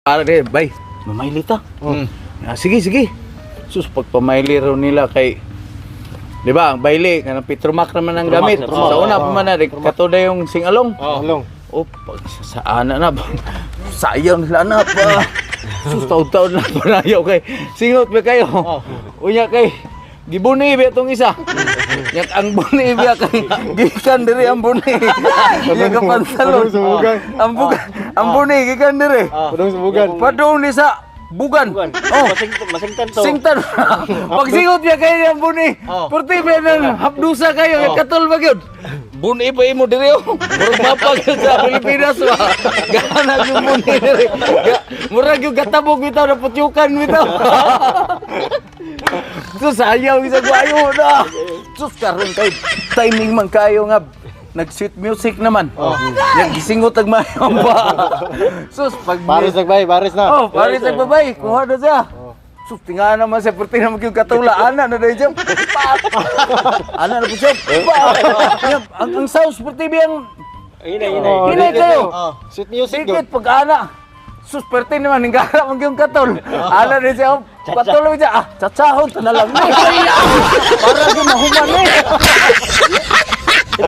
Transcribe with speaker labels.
Speaker 1: Pare, bay, mamaili ta. Sige, sige. Sus, pagpamaili raw nila kay... Di ba, ang baili, kanang Petromac naman ang gamit.
Speaker 2: Petromac,
Speaker 1: Sa una pa man na, katoda yung singalong.
Speaker 2: Along.
Speaker 1: O, pag sa ana na, sayang nila na pa. Sus, taon-taon na panayaw kay. Singot ba kayo? Unya kay, gibuni ba itong isa? Yak ang buni ba kay, gikan diri ang buni. Yak ang pantalon. Ang buni, gikan diri.
Speaker 2: Padong sa bugan.
Speaker 1: Padong ni sa bugan.
Speaker 3: Oh, masingtan to.
Speaker 1: Singtan. Pag singot niya kayo yung buni. Purti ba nang hapdusa kayo, yung katol ba yun? Buni pa imo diri oh. Murag mapag sa Pilipinas wa. Gana yung buni diri. Murag yung gatabog bitaw na putyukan bitaw. So sayaw isa ko ayo na. Sus karon kay timing man kayo nga nag-sweet music naman. Yang gisingot ag mayong ba. Sus pag
Speaker 2: Paris nagbay, Paris na.
Speaker 1: oh, Paris nagbabay, kuha na siya. Sus, tinga naman siya, perti naman yung katula, ana na dahil siya. Ana na po siya. Ang sauce, perti biyang hinay kayo.
Speaker 2: Sweet music
Speaker 1: Sikit, pag ana. Sus, perti naman, hinggara mo yung katol. Ana na siya, katol mo siya. Chatsahon, ito na lang. Para di mahuman eh.